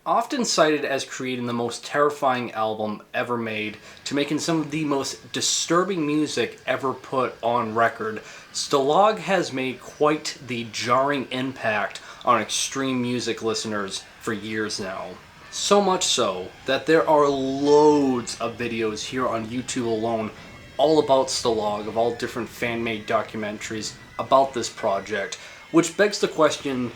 Often cited as creating the most terrifying album ever made to making some of the most disturbing music ever put on record, Stalagg has made quite the jarring impact on extreme music listeners for years now. So much so that there are loads of videos here on YouTube alone all about Stalagg, of all different fan-made documentaries about this project, which begs the question,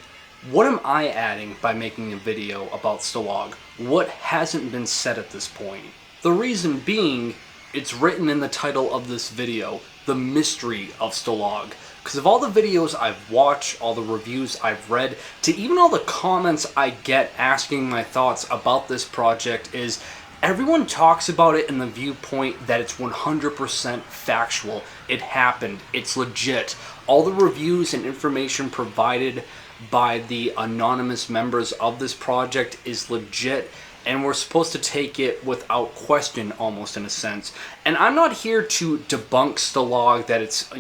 what am I adding by making a video about Stalagg? What hasn't been said at this point? The reason being, it's written in the title of this video, The Mystery of Stalagg. Because of all the videos I've watched, all the reviews I've read, to even all the comments I get asking my thoughts about this project is, everyone talks about it in the viewpoint that it's 100% factual. It happened. It's legit. All the reviews and information provided by the anonymous members of this project is legit, and we're supposed to take it without question, almost, in a sense. And I'm not here to debunk Stalagg, that it's,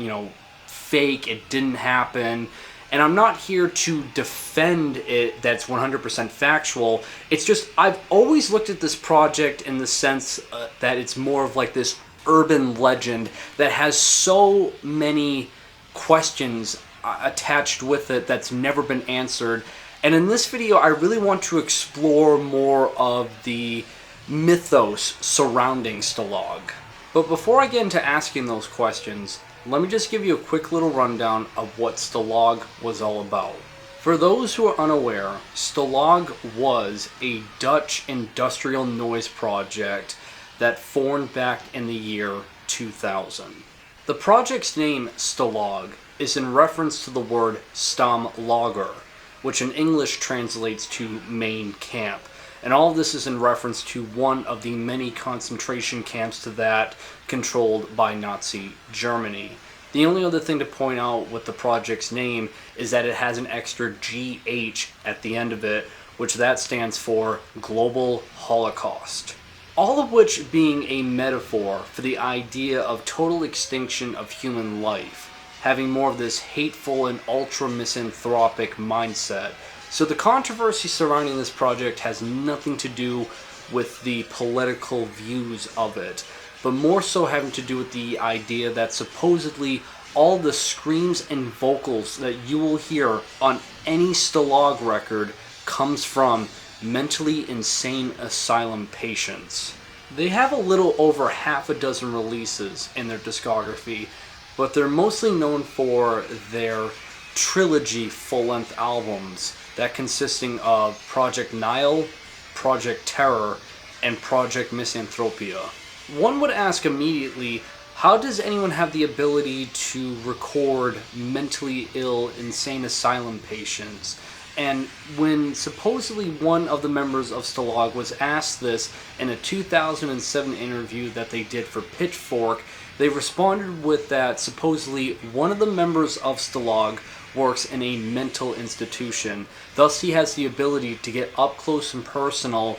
fake, it didn't happen, and I'm not here to defend it that's 100% factual. It's just, I've always looked at this project in the sense that it's more of like this urban legend that has so many questions attached with it that's never been answered. And in this video I really want to explore more of the mythos surrounding Stalagg. But before I get into asking those questions, let me just give you a quick little rundown of what Stalagg was all about. For those who are unaware, Stalagg was a Dutch industrial noise project that formed back in the year 2000. The project's name, Stalag, is in reference to the word Stammlager, which in English translates to main camp. And all of this is in reference to one of the many concentration camps to that controlled by Nazi Germany. The only other thing to point out with the project's name is that it has an extra GH at the end of it, which that stands for Global Holocaust. All of which being a metaphor for the idea of total extinction of human life, having more of this hateful and ultra-misanthropic mindset. So the controversy surrounding this project has nothing to do with the political views of it, but more so having to do with the idea that supposedly all the screams and vocals that you will hear on any Stalagg record comes from mentally insane asylum patients. They have a little over half a dozen releases in their discography, but they're mostly known for their trilogy full-length albums that consisting of Project Nihil, Project Terror, and Project Misanthropia. One would ask immediately, how does anyone have the ability to record mentally ill, insane asylum patients? And when supposedly one of the members of Stalagg was asked this in a 2007 interview that they did for Pitchfork, they responded with that supposedly one of the members of Stalagg works in a mental institution. Thus he has the ability to get up close and personal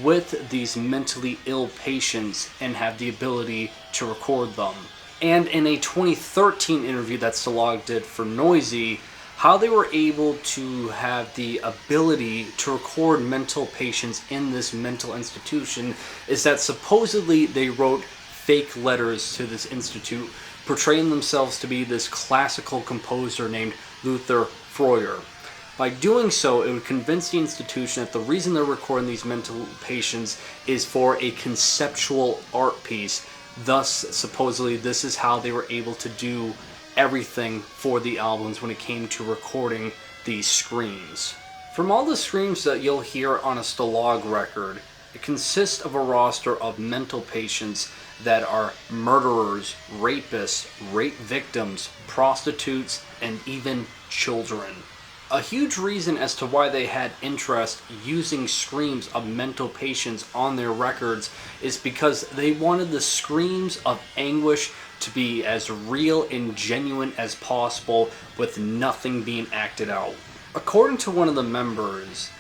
with these mentally ill patients and have the ability to record them. And in a 2013 interview that Stalagg did for Noisy, how they were able to have the ability to record mental patients in this mental institution is that supposedly they wrote fake letters to this institute portraying themselves to be this classical composer named Luther Freuer. By doing so, it would convince the institution that the reason they're recording these mental patients is for a conceptual art piece. Thus, supposedly, this is how they were able to do everything for the albums when it came to recording these screams. From all the screams that you'll hear on a Stalagg record, it consists of a roster of mental patients that are murderers, rapists, rape victims, prostitutes, and even children. A huge reason as to why they had interest using screams of mental patients on their records is because they wanted the screams of anguish to be as real and genuine as possible with nothing being acted out. According to one of the members,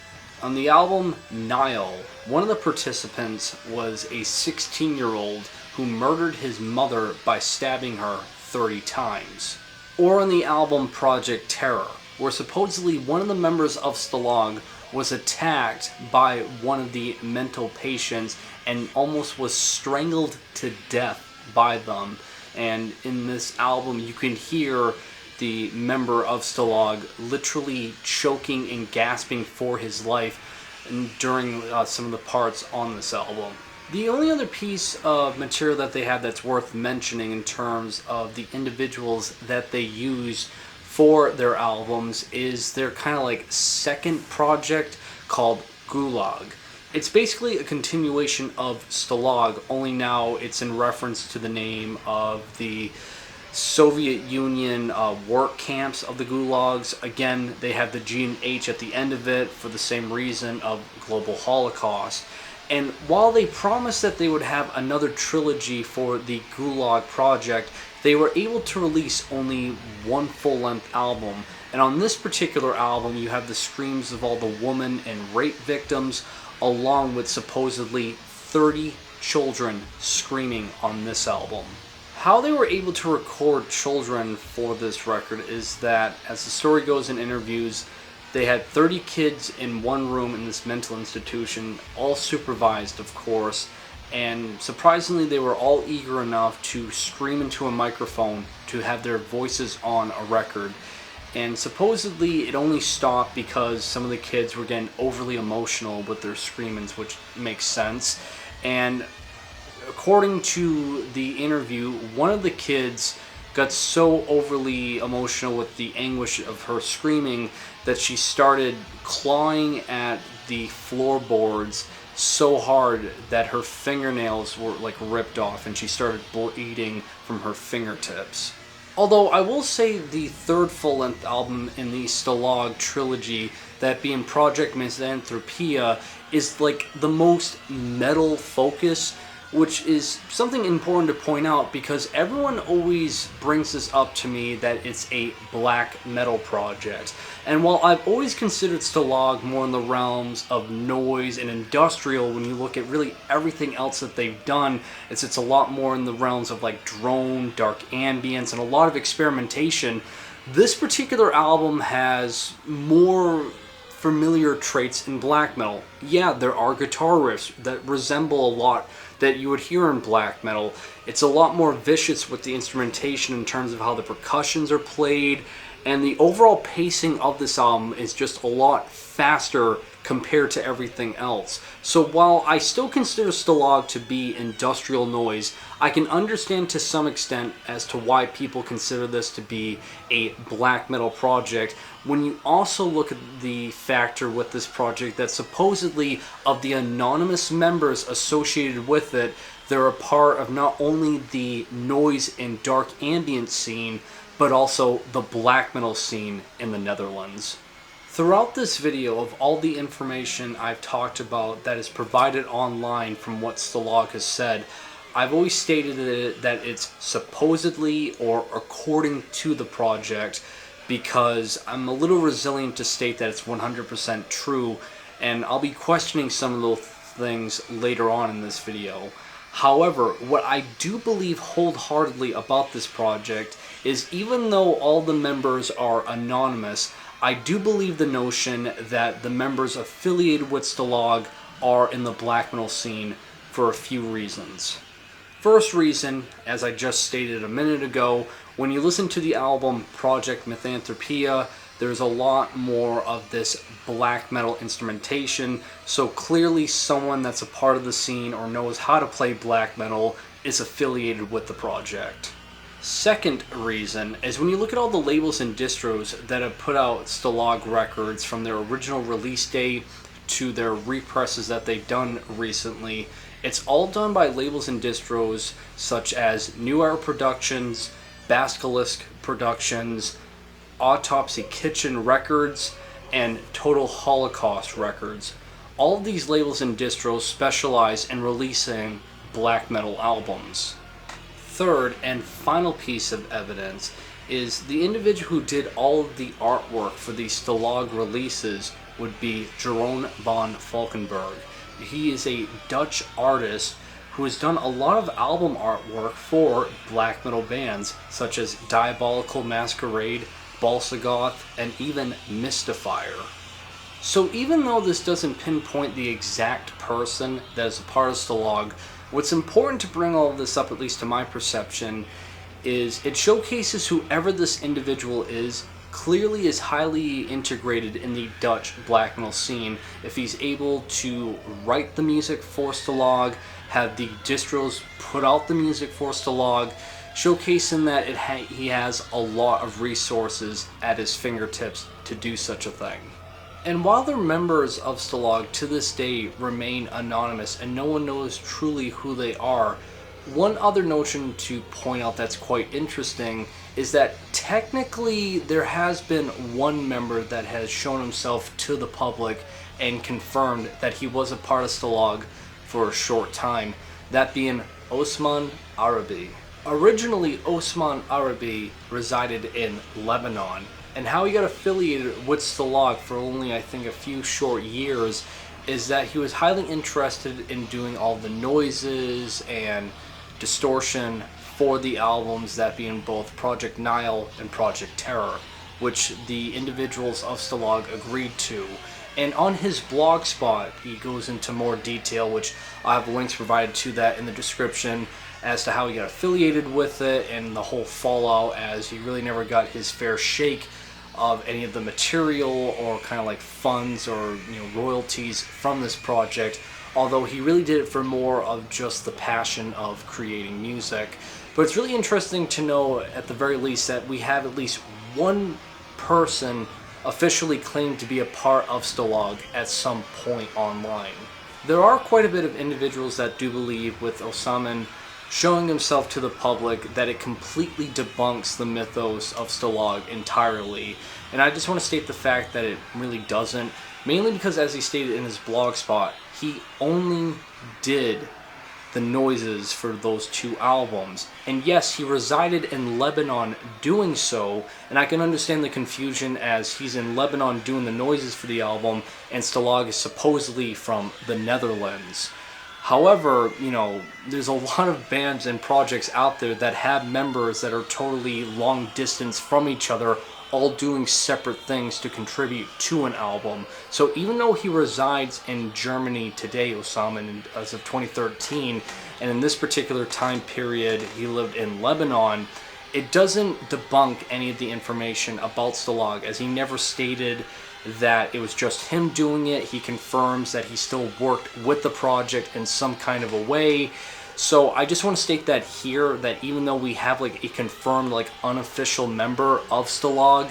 on the album Nihil, one of the participants was a 16-year-old who murdered his mother by stabbing her 30 times. Or on the album Project Terror, where supposedly one of the members of Stalagg was attacked by one of the mental patients and almost was strangled to death by them. And in this album you can hear the member of Stalagg literally choking and gasping for his life during some of the parts on this album. The only other piece of material that they have that's worth mentioning in terms of the individuals that they use for their albums is their kind of like second project called Gulaggh. It's basically a continuation of Stalagg, only now it's in reference to the name of the Soviet Union work camps of the Gulags. Again, they have the G and H at the end of it for the same reason of global Holocaust. And while they promised that they would have another trilogy for the Gulaggh project, they were able to release only one full-length album. And on this particular album, you have the screams of all the woman and rape victims, along with supposedly 30 children screaming on this album. How they were able to record children for this record is that, as the story goes in interviews, they had 30 kids in one room in this mental institution, all supervised, of course, and surprisingly they were all eager enough to scream into a microphone to have their voices on a record. And supposedly it only stopped because some of the kids were getting overly emotional with their screamings, which makes sense. And according to the interview, one of the kids got so overly emotional with the anguish of her screaming that she started clawing at the floorboards so hard that her fingernails were like ripped off and she started bleeding from her fingertips. Although I will say the third full-length album in the Stalagg trilogy, that being Project Misanthropia, is like the most metal focus, which is something important to point out because everyone always brings this up to me that it's a black metal project. And while I've always considered Stalagg more in the realms of noise and industrial, when you look at really everything else that they've done, it's a lot more in the realms of like drone, dark ambience, and a lot of experimentation. This particular album has more familiar traits in black metal. Yeah, there are guitar riffs that resemble a lot that you would hear in black metal. It's a lot more vicious with the instrumentation in terms of how the percussions are played, and the overall pacing of this album is just a lot faster compared to everything else. So while I still consider Stalagg to be industrial noise, I can understand to some extent as to why people consider this to be a black metal project when you also look at the factor with this project that supposedly of the anonymous members associated with it, they're a part of not only the noise and dark ambient scene, but also the black metal scene in the Netherlands. Throughout this video, of all the information I've talked about that is provided online from what Stalagg has said, I've always stated that it's supposedly or according to the project, because I'm a little resilient to state that it's 100% true, and I'll be questioning some of those things later on in this video. However, what I do believe wholeheartedly about this project is, even though all the members are anonymous, I do believe the notion that the members affiliated with Stalagg are in the black metal scene for a few reasons. First reason, as I just stated a minute ago, when you listen to the album Project Misanthropia, there's a lot more of this black metal instrumentation, so clearly someone that's a part of the scene or knows how to play black metal is affiliated with the project. Second reason is when you look at all the labels and distros that have put out Stalagg records from their original release date to their represses that they've done recently, it's all done by labels and distros such as New Era Productions, Basilisk Productions, Autopsy Kitchen Records, and Total Holocaust Records. All of these labels and distros specialize in releasing black metal albums. Third and final piece of evidence is the individual who did all of the artwork for the Stalagg releases would be Jeroen van Valkenburg. He is a Dutch artist who has done a lot of album artwork for black metal bands such as Diabolical Masquerade, Balsagoth, and even Mystifier. So even though this doesn't pinpoint the exact person that is a part of Stalag, what's important to bring all of this up, at least to my perception, is it showcases whoever this individual is clearly is highly integrated in the Dutch black metal scene. If he's able to write the music for Stalag, have the distros put out the music for Stalag, showcasing that he has a lot of resources at his fingertips to do such a thing. And while the members of Stalag to this day remain anonymous and no one knows truly who they are, one other notion to point out that's quite interesting is that technically there has been one member that has shown himself to the public and confirmed that he was a part of Stalag for a short time, that being Osman Arabi. Originally, Osman Arabi resided in Lebanon, and how he got affiliated with Stalag for only, I think, a few short years is that he was highly interested in doing all the noises and distortion for the albums, that being both Project Nihil and Project Terror, which the individuals of Stalag agreed to. And on his blog spot, he goes into more detail, which I have links provided to that in the description, as to how he got affiliated with it and the whole fallout, as he really never got his fair shake of any of the material or kind of like funds or royalties from this project, although he really did it for more of just the passion of creating music. But it's really interesting to know, at the very least, that we have at least one person officially claimed to be a part of Stalag at some point online. There are quite a bit of individuals that do believe, with Osman showing himself to the public, that it completely debunks the mythos of Stalag entirely. And I just want to state the fact that it really doesn't, mainly because, as he stated in his blog spot, he only did the noises for those two albums. And yes, he resided in Lebanon doing so, and I can understand the confusion, as he's in Lebanon doing the noises for the album, and Stalag is supposedly from the Netherlands. However, there's a lot of bands and projects out there that have members that are totally long distance from each other, all doing separate things to contribute to an album. So even though he resides in Germany today, Osman, as of 2013, and in this particular time period he lived in Lebanon, it doesn't debunk any of the information about Stalag, as he never stated that it was just him doing it. He confirms that he still worked with the project in some kind of a way. So I just want to state that here, that even though we have like a confirmed unofficial member of Stalag,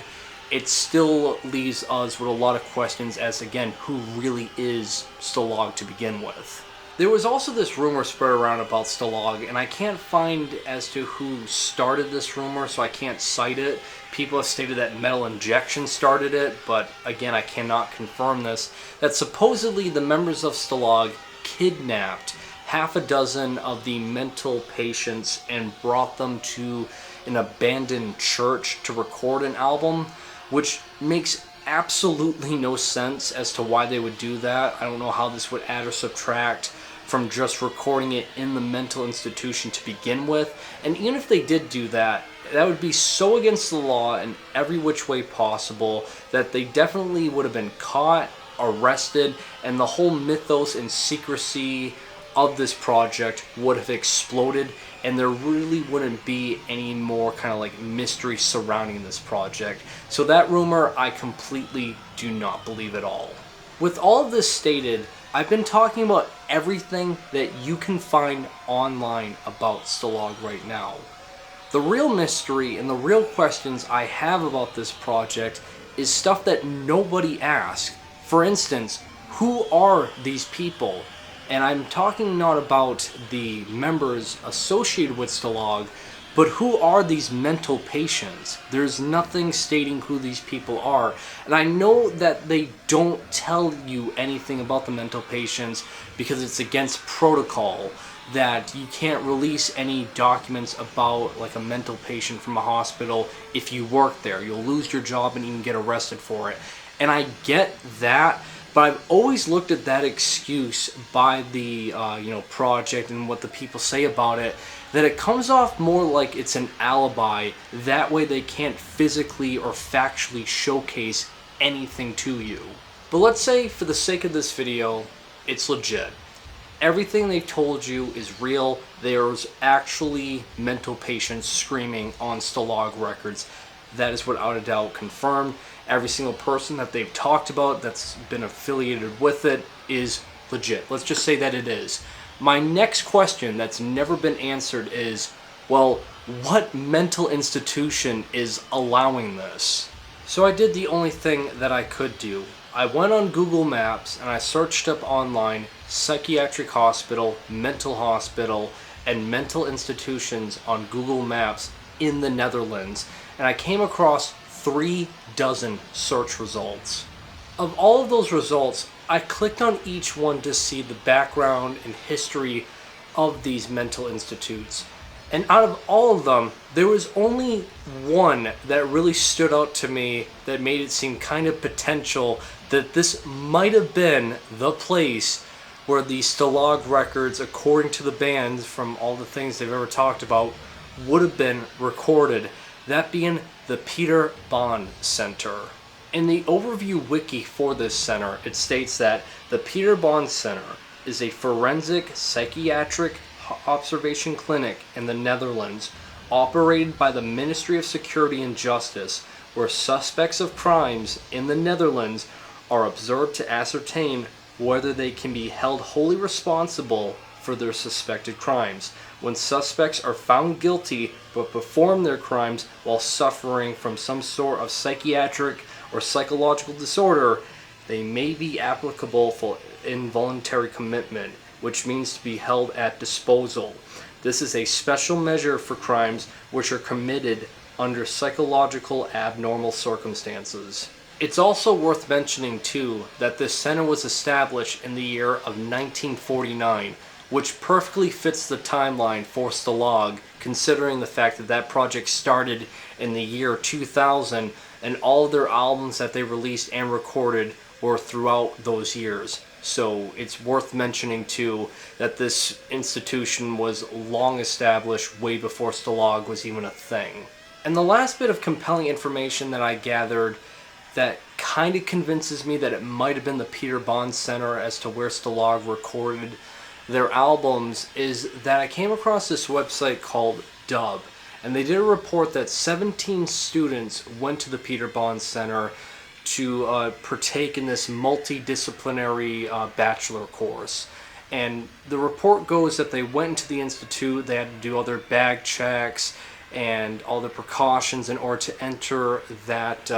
it still leaves us with a lot of questions as, again, who really is Stalag to begin with. There was also this rumor spread around about Stalag, and I can't find as to who started this rumor, so I can't cite it. People have stated that Metal Injection started it, but again, I cannot confirm this, that supposedly the members of Stalag kidnapped half a dozen of the mental patients and brought them to an abandoned church to record an album, which makes absolutely no sense as to why they would do that. I don't know how this would add or subtract from just recording it in the mental institution to begin with. And even if they did do that, that would be so against the law in every which way possible that they definitely would have been caught, arrested, and the whole mythos and secrecy of this project would have exploded, and there really wouldn't be any more kind of mystery surrounding this project. So that rumor, I completely do not believe at all. With all of this stated, I've been talking about everything that you can find online about Stalag right now. The real mystery and the real questions I have about this project is stuff that nobody asks. For instance, who are these people? And I'm talking not about the members associated with Stalag, but who are these mental patients? There's nothing stating who these people are. And I know that they don't tell you anything about the mental patients because it's against protocol, that you can't release any documents about a mental patient from a hospital if you work there. You'll lose your job and even get arrested for it. And I get that, but I've always looked at that excuse by the project and what the people say about it, that it comes off more like it's an alibi. That way they can't physically or factually showcase anything to you. But let's say for the sake of this video, it's legit. Everything they've told you is real. There's actually mental patients screaming on Stalag records. That is without a doubt confirmed. Every single person that they've talked about that's been affiliated with it is legit. Let's just say that it is. My next question that's never been answered is, well, what mental institution is allowing this? So I did the only thing that I could do. I went on Google Maps and I searched up online psychiatric hospital, mental hospital, and mental institutions on Google Maps in the Netherlands, and I came across 3 dozen search results. Of all of those results, I clicked on each one to see the background and history of these mental institutes. And out of all of them, there was only one that really stood out to me that made it seem kind of potential that this might have been the place where the Stalag records, according to the band, from all the things they've ever talked about, would have been recorded. That being the Peter Bond Center. In the overview wiki for this center, it states that the Peter Bond Center is a forensic psychiatric observation clinic in the Netherlands, operated by the Ministry of Security and Justice, where suspects of crimes in the Netherlands are observed to ascertain whether they can be held wholly responsible for their suspected crimes. When suspects are found guilty but perform their crimes while suffering from some sort of psychiatric or psychological disorder, they may be applicable for involuntary commitment, which means to be held at disposal. This is a special measure for crimes which are committed under psychological abnormal circumstances. It's also worth mentioning too that this center was established in the year of 1949, which perfectly fits the timeline for Stalag, considering the fact that that project started in the year 2000 and all of their albums that they released and recorded were throughout those years. So it's worth mentioning too that this institution was long established way before Stalag was even a thing. And the last bit of compelling information that I gathered that kind of convinces me that it might have been the Peter Bond Center as to where Stalag recorded their albums is that I came across this website called Dub, and they did a report that 17 students went to the Peter Bond Center to partake in this multidisciplinary bachelor course. And the report goes that they went into the institute, they had to do all their bag checks and all the precautions in order to enter that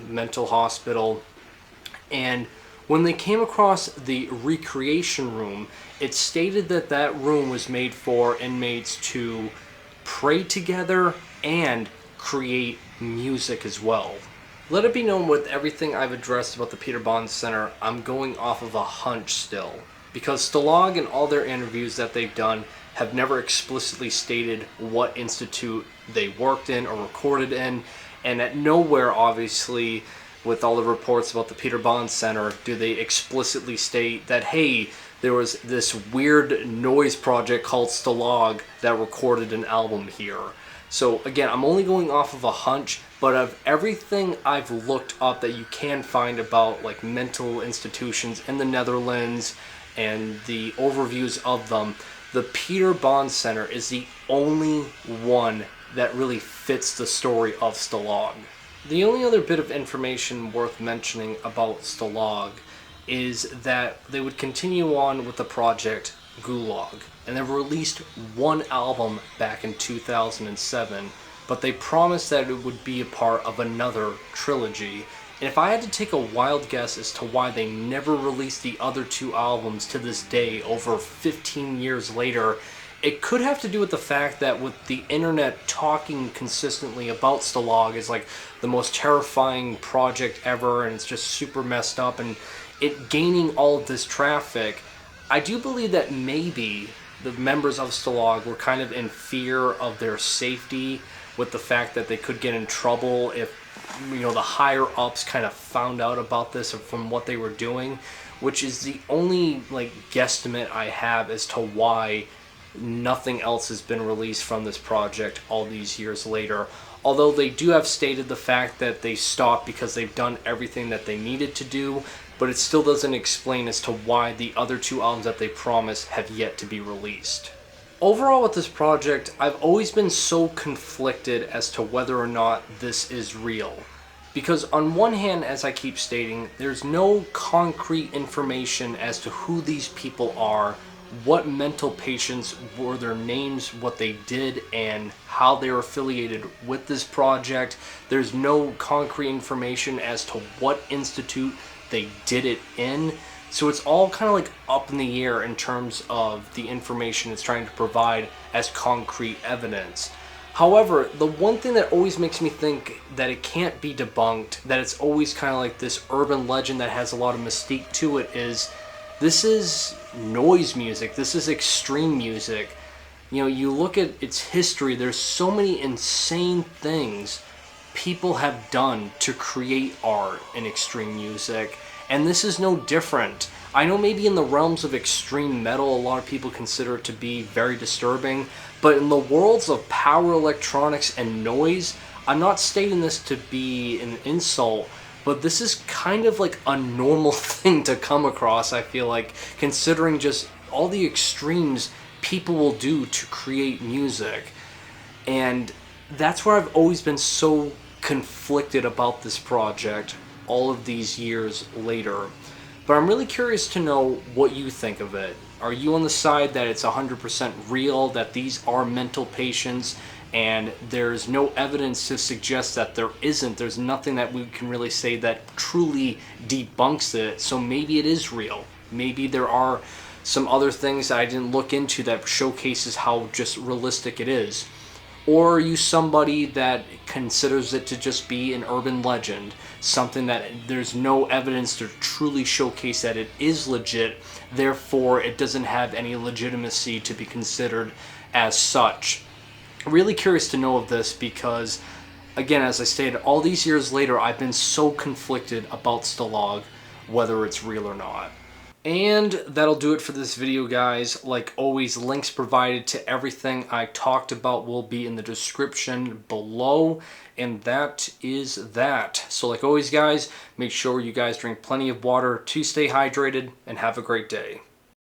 mental hospital. And when they came across the recreation room, it stated that that room was made for inmates to pray together and create music as well. Let it be known, with everything I've addressed about the Peter Bond Center, I'm going off of a hunch still. Because Stalag and all their interviews that they've done have never explicitly stated what institute they worked in or recorded in, and at nowhere, obviously, with all the reports about the Peter Bond Center, do they explicitly state that, hey, there was this weird noise project called Stalag that recorded an album here. So again, I'm only going off of a hunch, but of everything I've looked up that you can find about like mental institutions in the Netherlands and the overviews of them, the Peter Bond Center is the only one that really fits the story of Stalag. The only other bit of information worth mentioning about Stalag is that they would continue on with the project Gulaggh, and they released one album back in 2007, but they promised that it would be a part of another trilogy. And if I had to take a wild guess as to why they never released the other 2 albums to this day, over 15 years later, it could have to do with the fact that with the internet talking consistently about Stalag as like the most terrifying project ever, and it's just super messed up, and it gaining all of this traffic, I do believe that maybe the members of Stalag were kind of in fear of their safety, with the fact that they could get in trouble if, you know, the higher ups kind of found out about this from what they were doing, which is the only like guesstimate I have as to why nothing else has been released from this project all these years later. Although they do have stated the fact that they stopped because they've done everything that they needed to do but it still doesn't explain as to why the other 2 albums that they promised have yet to be released. Overall with this project, I've always been so conflicted as to whether or not this is real. Because on one hand, as I keep stating, there's no concrete information as to who these people are, what mental patients were their names, what they did, and how they were affiliated with this project. There's no concrete information as to what institute they did it in. So it's all kind of like up in the air in terms of the information it's trying to provide as concrete evidence. However, the one thing that always makes me think that it can't be debunked, that it's always kind of like this urban legend that has a lot of mystique to it, is this is noise music. This is extreme music. You know, you look at its history, there's so many insane things people have done to create art and extreme music, and this is no different. I know maybe in the realms of extreme metal, a lot of people consider it to be very disturbing, but in the worlds of power electronics and noise, I'm not stating this to be an insult, but this is kind of like a normal thing to come across, I feel like, considering just all the extremes people will do to create music. And that's where I've always been so conflicted about this project all of these years later. But I'm really curious to know what you think of it. Are you on the side that it's 100% real, that these are mental patients, and there's no evidence to suggest that there isn't? There's nothing that we can really say that truly debunks it, so maybe it is real. Maybe there are some other things that I didn't look into that showcases how just realistic it is. Or are you somebody that considers it to just be an urban legend, something that there's no evidence to truly showcase that it is legit, therefore it doesn't have any legitimacy to be considered as such? Really curious to know of this because, again, as I stated, all these years later, I've been so conflicted about Stalagg, whether it's real or not. And that'll do it for this video, guys. Like always, links provided to everything I talked about will be in the description below. And that is that. So like always, guys, make sure you guys drink plenty of water to stay hydrated and have a great day.